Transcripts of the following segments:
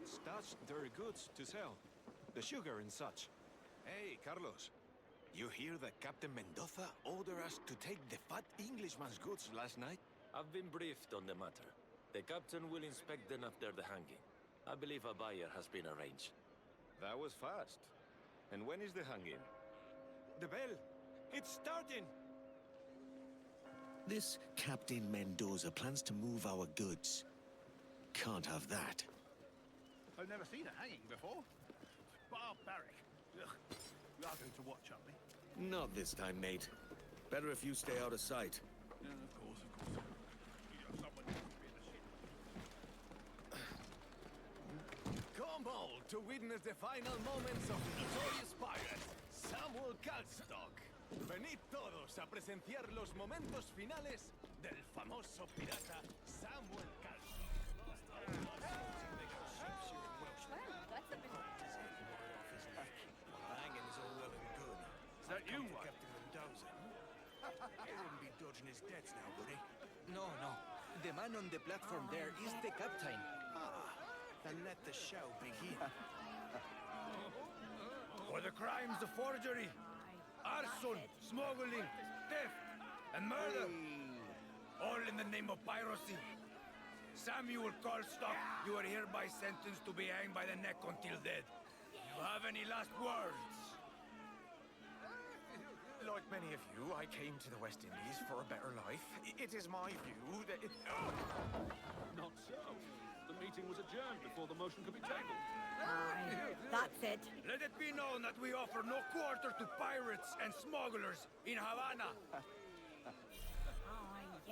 stashed their goods to sell. The sugar and such. Hey, Carlos. You hear that Captain Mendoza ordered us to take the fat Englishman's goods last night? I've been briefed on the matter. The captain will inspect them after the hanging. I believe a buyer has been arranged. That was fast. And when is the hanging? The bell! It's starting! This Captain Mendoza plans to move our goods. Can't have that. I've never seen a hanging before. Barbaric. Ugh. We are going to watch, aren't we? Not this time, mate. Better if you stay out of sight. Yeah, of course, of course. Someone needs to be in the ship. Come all to witness the final moments of notorious pirate Samuel Kalstock. Venid todos a presenciar los momentos finales del famoso pirata Samuel Kalstock. That's a bit... Hanging's all well and good. Is that you, what? Captain Mendoza. He wouldn't be dodging his debts now, would he? No, no. The man on the platform there is the captain. Then let the show begin. For the crimes of forgery, arson, smuggling, theft, and murder. All in the name of piracy. Samuel Kalstock, you are hereby sentenced to be hanged by the neck until dead. You have any last words? Like many of you, I came to the West Indies for a better life. It is my view that it... Not so. The meeting was adjourned before the motion could be tabled. That's it. Let it be known that we offer no quarter to pirates and smugglers in Havana. Oh,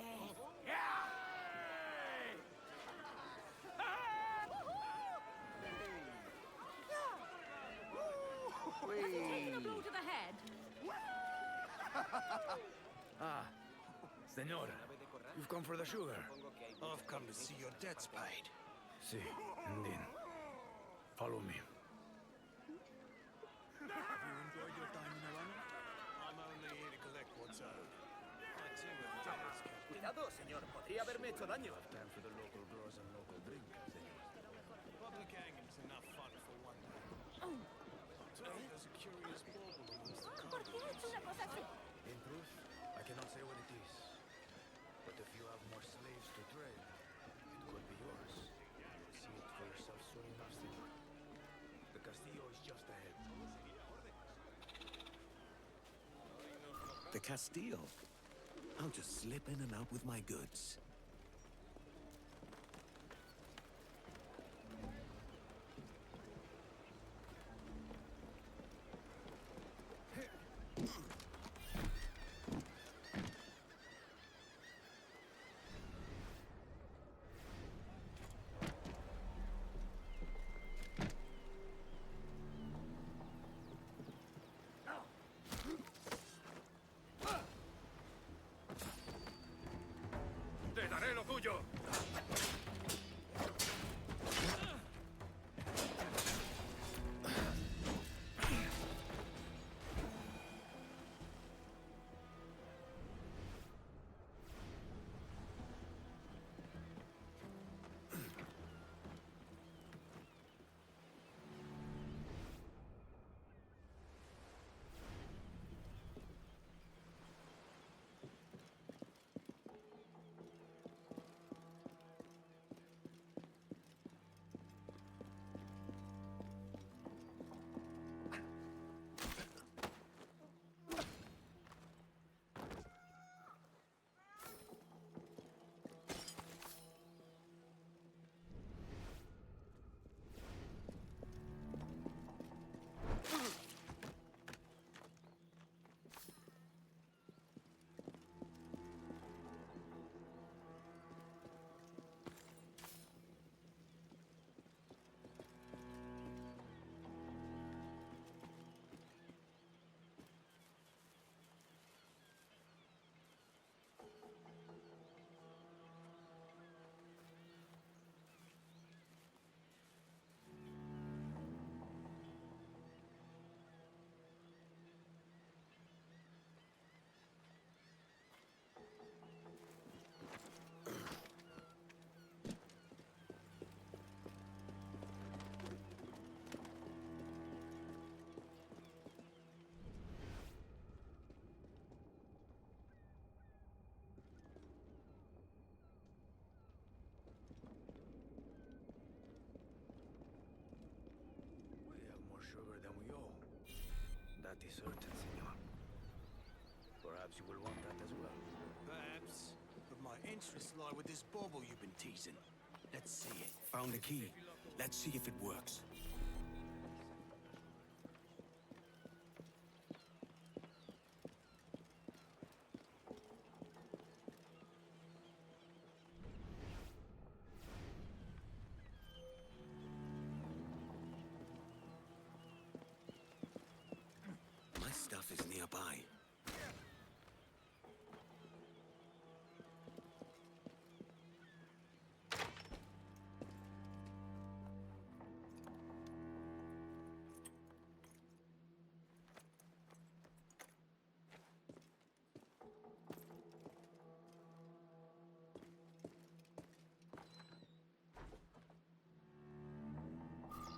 yes. Yeah! Has he taken a blow to the head? Ah, Senor, you've come for the sugar. I've come to see your debts paid. Si, indeed. Follow me. Have you enjoyed your time in Havana? I'm only here to collect what's owed. I too have debts, Captain. Cuidado, señor. Podría haberme hecho daño. Time for the local girls and local drink, senor. Public hanging's enough fun for one day. There's a curious bauble amongst the ¿Por qué ha hecho una cosa así? In truth, I cannot say what it is. But if you have more slaves to trade, it could be yours. You'll see it for yourself soon enough, senor. The Castillo is just ahead. The Castillo? I'll just slip in and out with my goods. ¡Te daré lo tuyo! That is certain, senor. Perhaps you will want that as well. Perhaps. But my interests lie with this bauble you've been teasing. Let's see it. Found a key. Let's see if it works. My stuff is nearby.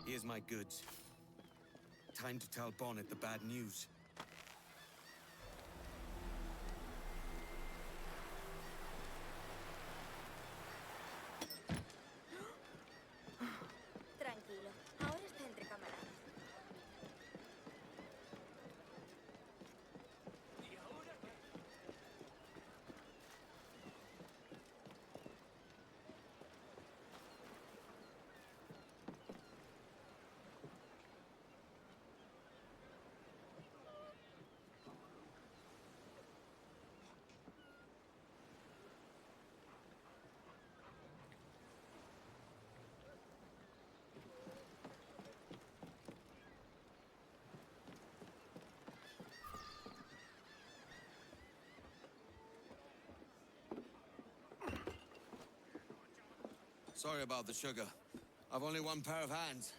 Here's my goods. Time to tell Bonnet the bad news. Tranquilo. Ahora está entre camaradas. Sorry about the sugar. I've only one pair of hands.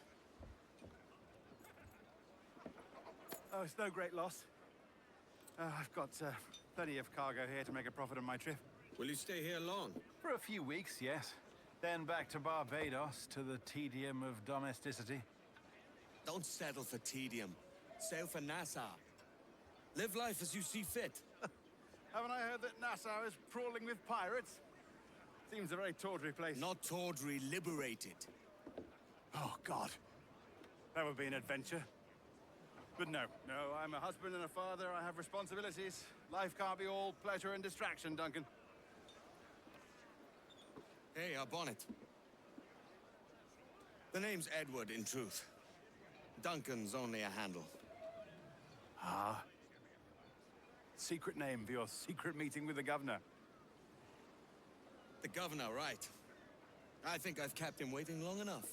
Oh, it's no great loss. I've got plenty of cargo here to make a profit on my trip. Will you stay here long? For a few weeks, yes. Then back to Barbados, to the tedium of domesticity. Don't settle for tedium. Sail for Nassau. Live life as you see fit. Haven't I heard that Nassau is crawling with pirates? Seems a very tawdry place. Not tawdry, liberated. Oh, God. That would be an adventure. But no, I'm a husband and a father. I have responsibilities. Life can't be all pleasure and distraction, Duncan. Hey, Bonnet. The name's Edward, in truth. Duncan's only a handle. Ah. Secret name for your secret meeting with the governor. The governor, right. I think I've kept him waiting long enough.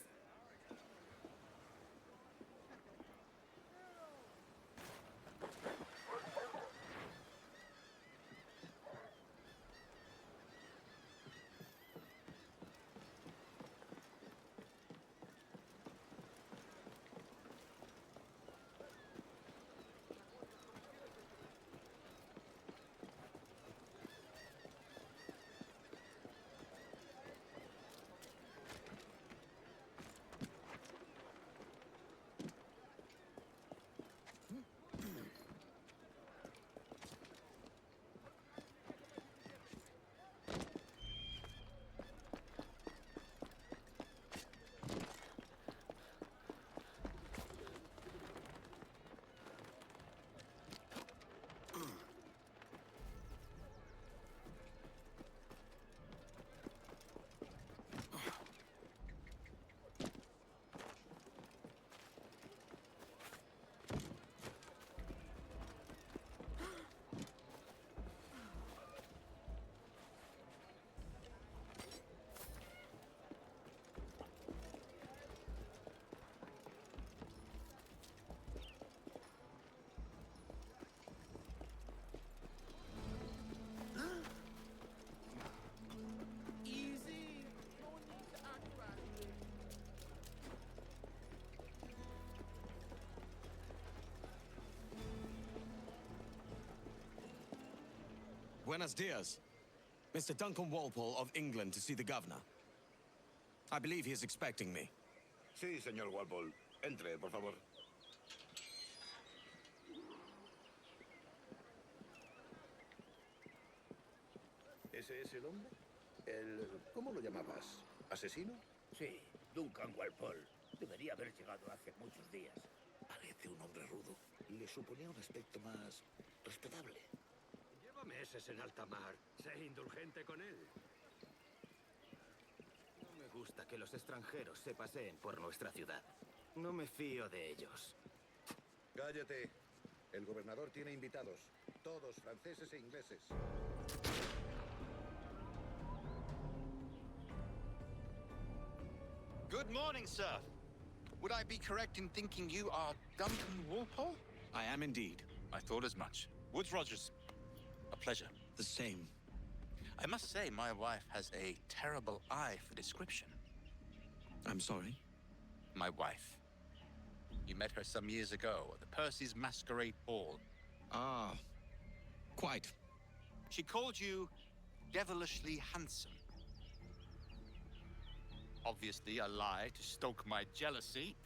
Buenos dias. Mr. Duncan Walpole of England to see the governor. I believe he is expecting me. Sí, señor Walpole. Entre, por favor. ¿Ese es el hombre? ¿Cómo lo llamabas? ¿Asesino? Sí, Duncan Walpole. Debería haber llegado hace muchos días. Parece parecía un hombre rudo. Le suponía un aspecto más respetable. Lleva meses en alta mar. Sé indulgente con él. No me gusta que los extranjeros se paseen por nuestra ciudad. No me fío de ellos. Cállate. El gobernador tiene invitados. Todos franceses e ingleses. Good morning, sir. Would I be correct in thinking you are Duncan Walpole? I am indeed. I thought as much. Woods Rogers. A pleasure. The same. I must say, my wife has a terrible eye for description. I'm sorry? My wife. You met her some years ago at the Percy's Masquerade Ball. Ah, quite. She called you devilishly handsome. Obviously a lie to stoke my jealousy.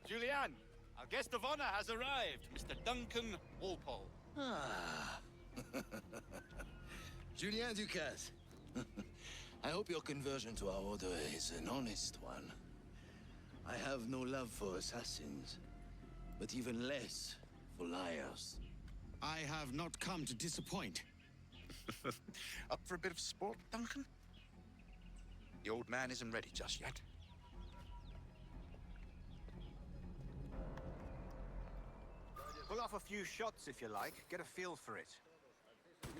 Julien, our guest of honor has arrived, Mr. Duncan Walpole. Ah. Julien Ducasse. I hope your conversion to our order is an honest one. I have no love for assassins, but even less for liars. I have not come to disappoint. Up for a bit of sport, Duncan? The old man isn't ready just yet. Pull off a few shots if you like. Get a feel for it.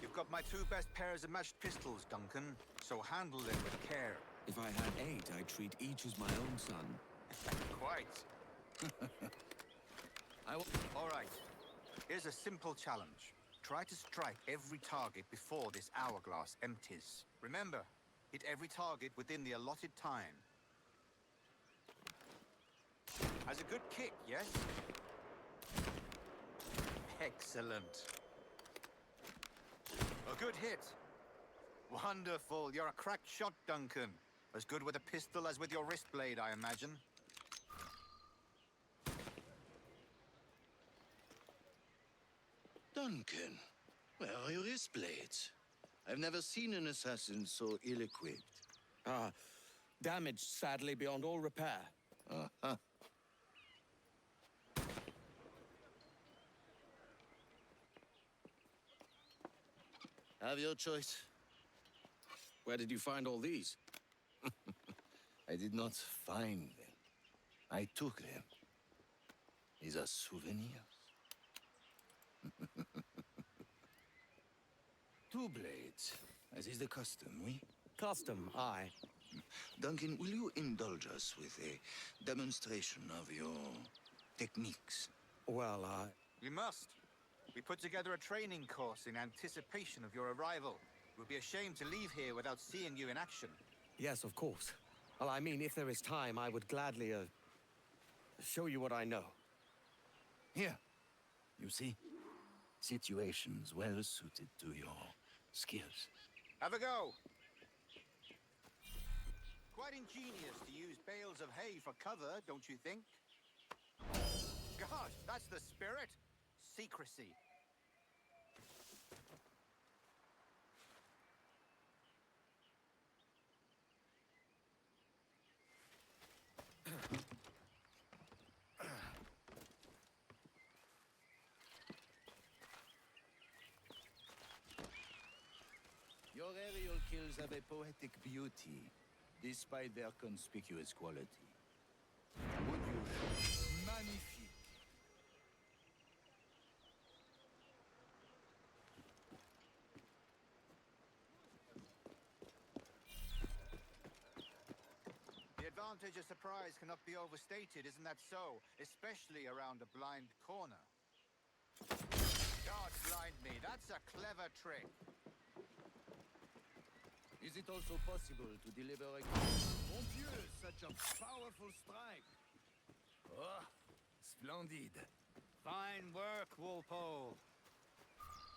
You've got my two best pairs of matched pistols, Duncan, so handle them with care. If I had 8, I'd treat each as my own son. Quite. All right. Here's a simple challenge. Try to strike every target before this hourglass empties. Remember, hit every target within the allotted time. Has a good kick, yes? Excellent. A good hit. Wonderful. You're a cracked shot, Duncan. As good with a pistol as with your wrist blade, I imagine. Duncan, where are your wrist blades? I've never seen an assassin so ill-equipped. Ah, damaged sadly beyond all repair. Uh-huh. Have your choice. Where did you find all these? I did not find them. I took them. These are souvenirs. 2 blades, as is the custom, oui? Custom, aye. Duncan, will you indulge us with a demonstration of your techniques? Well, We must. We put together a training course in anticipation of your arrival. We'll be ashamed to leave here without seeing you in action. Yes, of course. Well, I mean, if there is time, I would gladly, show you what I know. Here, you see? Situations well suited to your skills. Have a go. Quite ingenious to use bales of hay for cover, don't you think? God, that's the spirit. Secrecy. Your aerial kills have a poetic beauty, despite their conspicuous quality. Would you show? Magnifique. The advantage of surprise cannot be overstated, isn't that so? Especially around a blind corner. God blind me, that's a clever trick. Is it also possible to deliver a... Mon Dieu, such a powerful strike. Oh, splendid. Fine work, Walpole.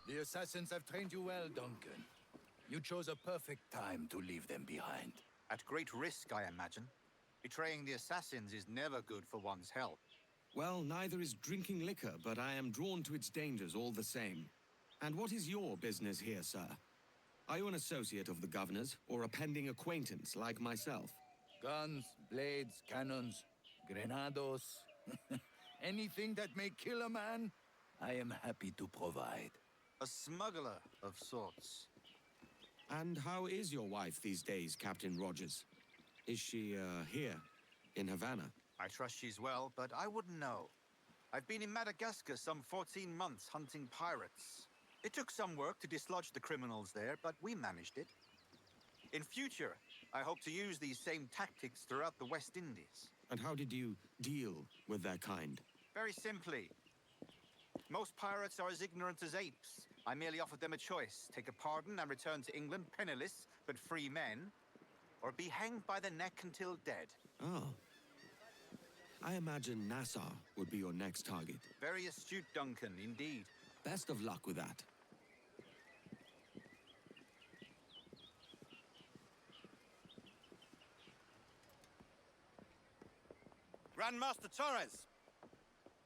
The assassins have trained you well, Duncan. You chose a perfect time to leave them behind. At great risk, I imagine. Betraying the assassins is never good for one's health. Well, neither is drinking liquor, but I am drawn to its dangers all the same. And what is your business here, sir? Are you an associate of the governor's, or a pending acquaintance like myself? Guns, blades, cannons, grenados. anything that may kill a man, I am happy to provide. A smuggler of sorts. And how is your wife these days, Captain Rogers? Is she, here, in Havana? I trust she's well, but I wouldn't know. I've been in Madagascar some 14 months hunting pirates. It took some work to dislodge the criminals there, but we managed it. In future, I hope to use these same tactics throughout the West Indies. And how did you deal with their kind? Very simply. Most pirates are as ignorant as apes. I merely offered them a choice. Take a pardon and return to England penniless, but free men. Or be hanged by the neck until dead. Oh. I imagine Nassau would be your next target. Very astute, Duncan, indeed. Best of luck with that. Grandmaster Torres!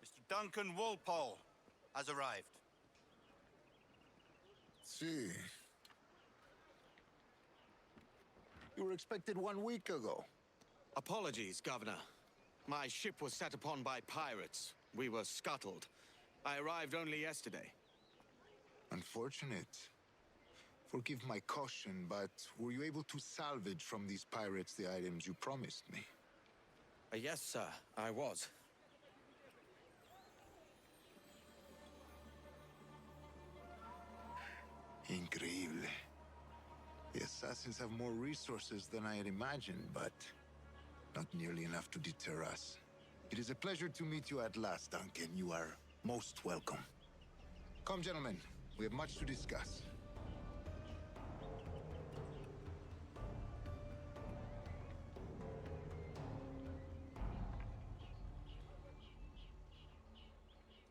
Mr. Duncan Walpole has arrived. See. You were expected 1 week ago. Apologies, Governor. My ship was set upon by pirates. We were scuttled. I arrived only yesterday. Unfortunate. Forgive my caution, but were you able to salvage from these pirates the items you promised me? Yes, sir, I was. Increíble. The assassins have more resources than I had imagined, but not nearly enough to deter us. It is a pleasure to meet you at last, Duncan. You are most welcome. Come, gentlemen. We have much to discuss.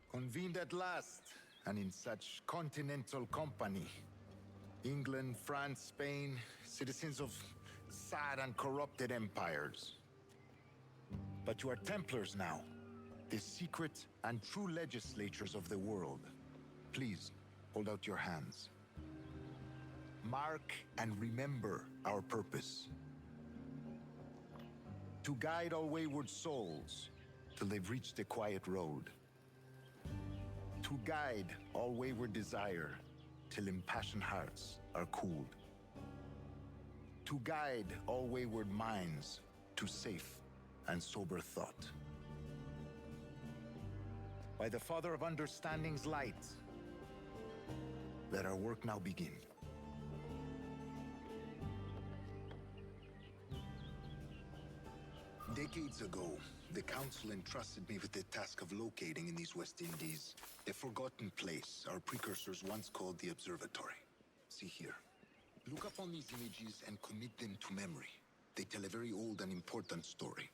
Convened at last, and in such continental company. England, France, Spain, citizens of sad and corrupted empires. But you are Templars now, the secret and true legislators of the world. Please, hold out your hands. Mark and remember our purpose. To guide all wayward souls till they've reached the quiet road. To guide all wayward desire till impassioned hearts are cooled. To guide all wayward minds to safe and sober thought. By the Father of Understanding's light, let our work now begin. Decades ago, the Council entrusted me with the task of locating in these West Indies a forgotten place our precursors once called the Observatory. See here. Look upon these images and commit them to memory. They tell a very old and important story.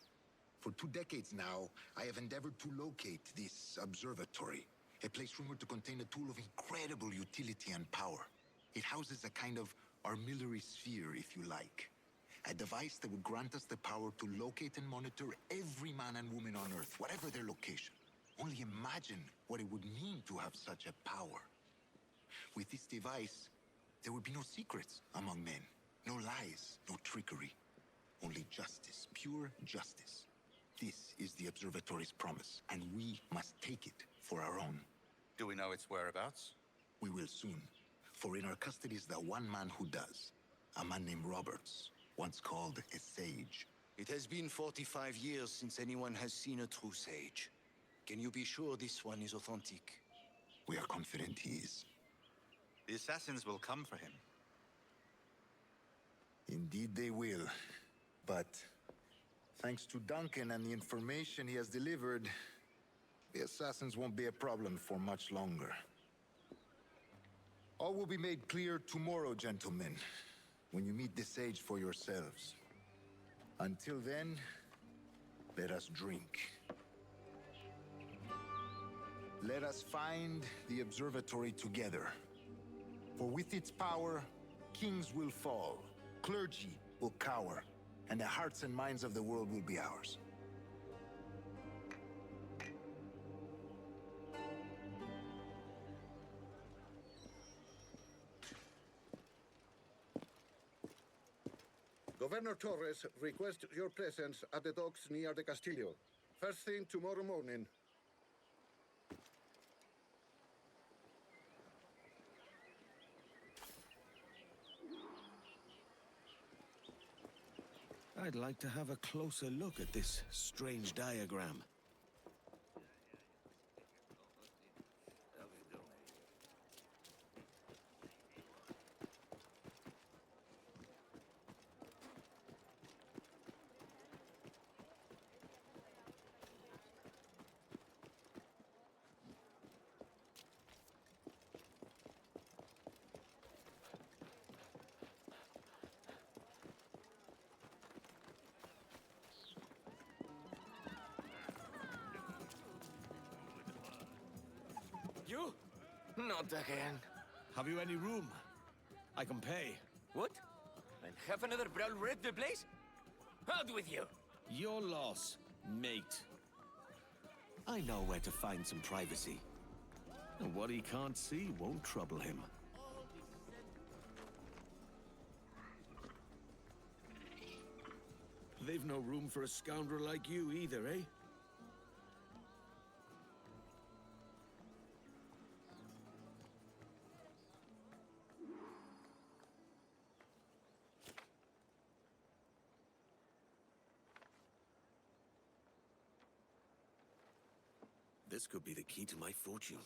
For 2 decades now, I have endeavored to locate this observatory, a place rumored to contain a tool of incredible utility and power. It houses a kind of armillary sphere, if you like. A device that would grant us the power to locate and monitor every man and woman on Earth, whatever their location. Only imagine what it would mean to have such a power. With this device, there would be no secrets among men, no lies, no trickery. Only justice, pure justice. This is the Observatory's promise, and we must take it for our own. Do we know its whereabouts? We will soon, for in our custody is the one man who does. A man named Roberts, once called a sage. It has been 45 years since anyone has seen a true sage. Can you be sure this one is authentic? We are confident he is. The assassins will come for him. Indeed they will. But thanks to Duncan and the information he has delivered, the assassins won't be a problem for much longer. All will be made clear tomorrow, gentlemen, when you meet the sage for yourselves. Until then, let us drink. Let us find the observatory together. For with its power, kings will fall, clergy will cower, and the hearts and minds of the world will be ours. Governor Torres requests your presence at the docks near the Castillo. First thing tomorrow morning. I'd like to have a closer look at this strange diagram. You? Not again. Have you any room? I can pay. What? And have another brawl wreck the place? Out with you! Your loss, mate. I know where to find some privacy. And what he can't see won't trouble him. They've no room for a scoundrel like you either, eh? This could be the key to my fortune.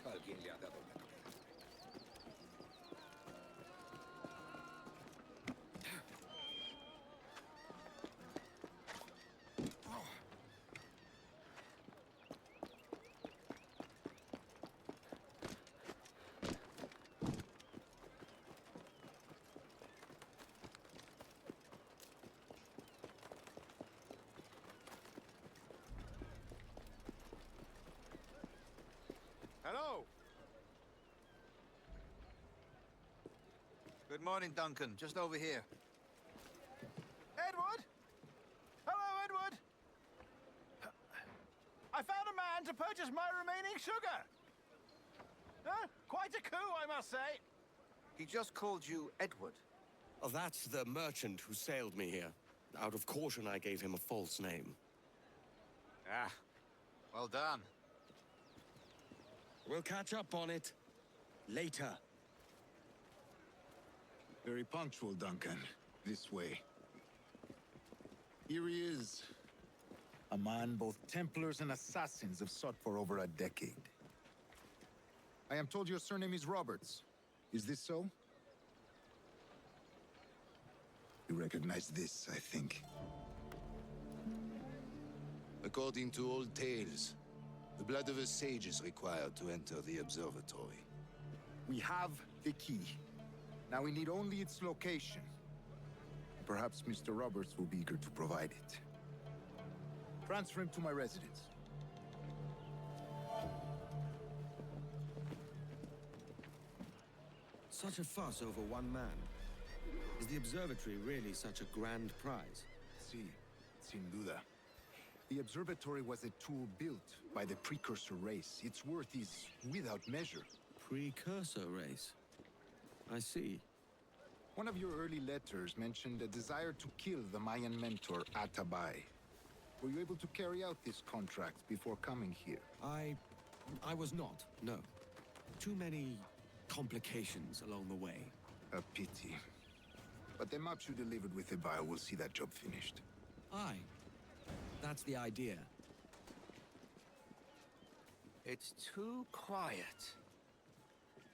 Alguien le ha dado una toque. Hello! Good morning, Duncan. Just over here. Edward? Hello, Edward! I found a man to purchase my remaining sugar! Huh? Quite a coup, I must say. He just called you Edward. Oh, that's the merchant who sailed me here. Out of caution, I gave him a false name. Ah, well done. We'll catch up on it later. Very punctual, Duncan. This way. Here he is. A man both Templars and assassins have sought for over a decade. I am told your surname is Roberts. Is this so? You recognize this, I think. According to old tales, the blood of a sage is required to enter the observatory. We have the key. Now we need only its location. Perhaps Mr. Roberts will be eager to provide it. Transfer him to my residence. Such a fuss over one man. Is the observatory really such a grand prize? Sí, sin duda. The observatory was a tool built by the precursor race. Its worth is without measure. Precursor race? I see. One of your early letters mentioned a desire to kill the Mayan mentor, Atabay. Were you able to carry out this contract before coming here? I was not, no. Too many complications along the way. A pity. But the maps you delivered with Ebile will see that job finished. Aye. That's the idea. It's too quiet.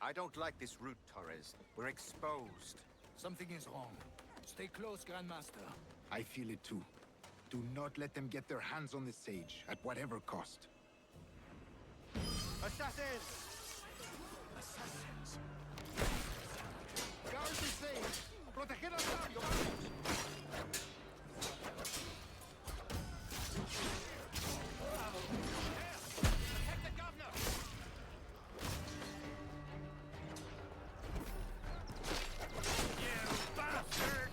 I don't like this route, Torres. We're exposed. Something is wrong. Stay close, Grandmaster. I feel it too. Do not let them get their hands on the sage, at whatever cost. Assassins! Assassins! Guard the sage! Proteger al sabio, vamos! Protect the governor! You bastard!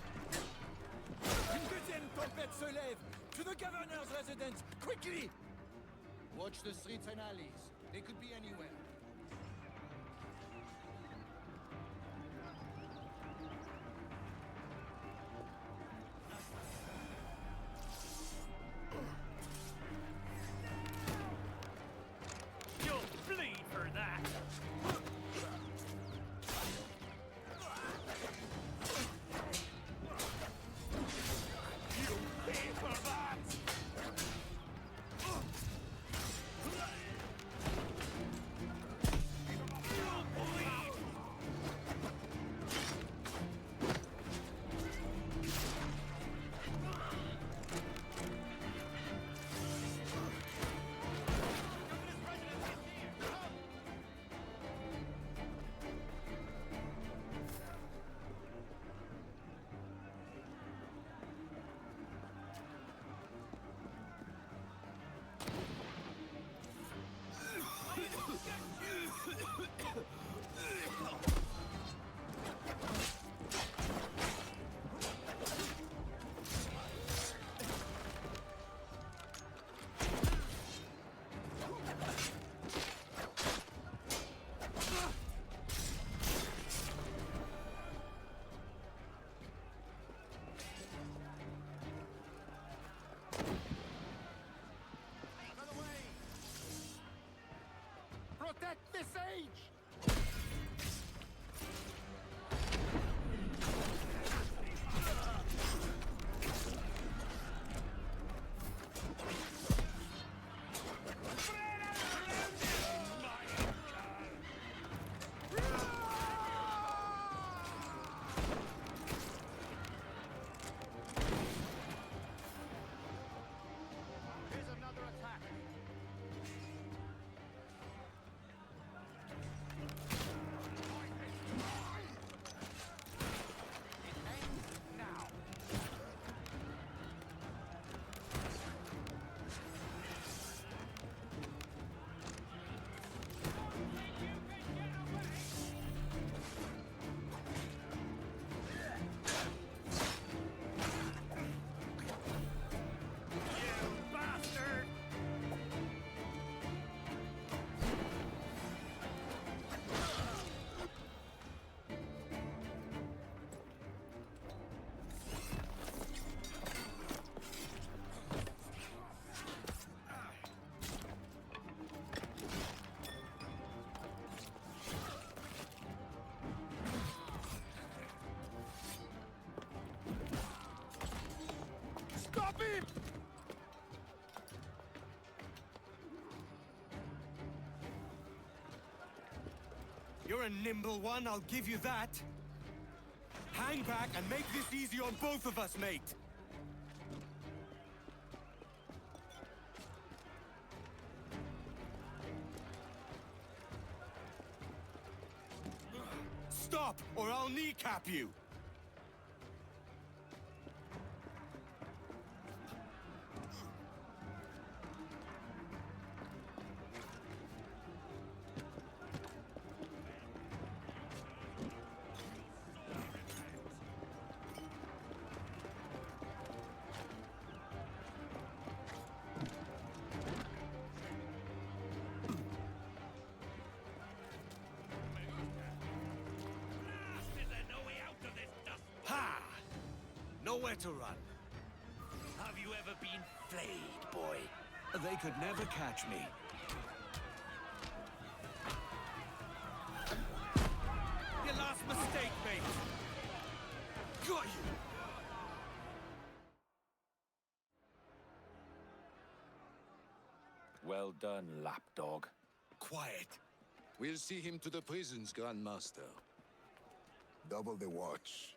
Une deuxième tempête se lève! To the governor's residence! Quickly! Watch the streets and alleys. They could be anywhere. You'll bleed for that! You'll pay for that! Protect the sage! Here's another attack. Stop him! You're a nimble one, I'll give you that. Hang back and make this easy on both of us, mate. Stop, or I'll kneecap you. Nowhere to run. Have you ever been flayed, boy? They could never catch me. Your last mistake, mate. Got you. Well done, lapdog. Quiet. We'll see him to the prisons, Grandmaster. Double the watch.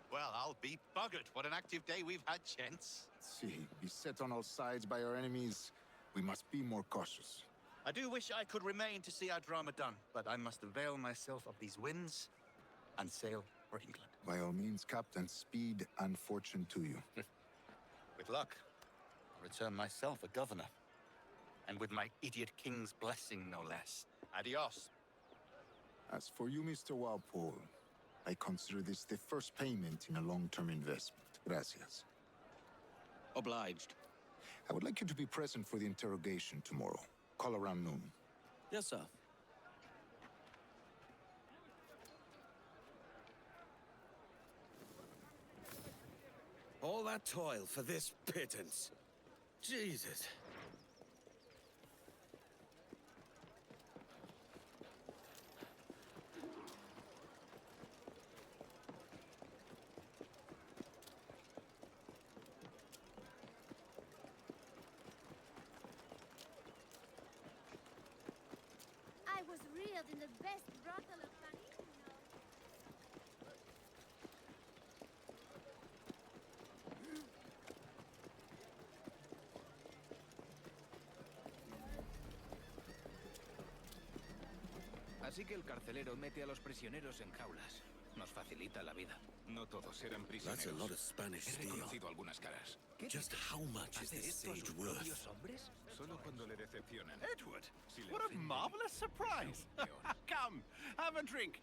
Well, I'll be buggered. What an active day we've had, gents. See, beset on all sides by our enemies, we must be more cautious. I do wish I could remain to see our drama done, but I must avail myself of these winds and sail for England. By all means, Captain, speed and fortune to you. With luck, I'll return myself a governor. And with my idiot king's blessing, no less. Adios. As for you, Mr. Walpole, I consider this the first payment in a long-term investment. Gracias. Obliged. I would like you to be present for the interrogation tomorrow. Call around noon. Yes, sir. All that toil for this pittance. Jesus. I was reared in the best brothel of Paris, you know. Así que el carcelero mete a los prisioneros en jaulas. Nos facilita la vida. No todos eran prisioneros. That's a lot of Spanish He steel. reconocido algunas caras. Just how much is this sage worth? hombres? Solo cuando le decepcionan. Edward, Si le what a ofenden, marvelous surprise! Come, have a drink.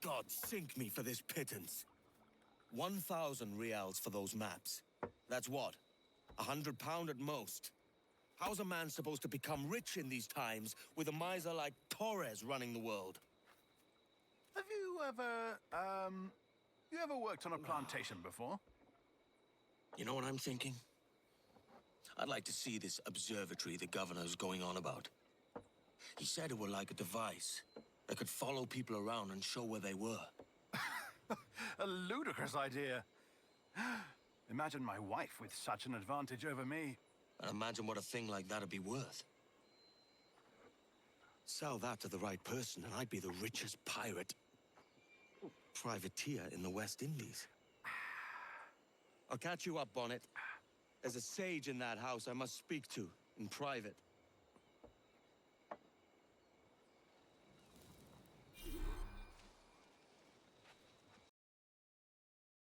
God sink me for this pittance. 1,000 reals for those maps. That's what? £100 at most. How's a man supposed to become rich in these times with a miser like Torres running the world? Have you ever worked on a plantation before? You know what I'm thinking? I'd like to see this observatory the governor's going on about. He said it were like a device that could follow people around and show where they were. A ludicrous idea. Imagine my wife with such an advantage over me. And imagine what a thing like that'd be worth. Sell that to the right person and I'd be the richest pirate. Privateer in the West Indies. I'll catch you up, Bonnet. There's a sage in that house I must speak to in private.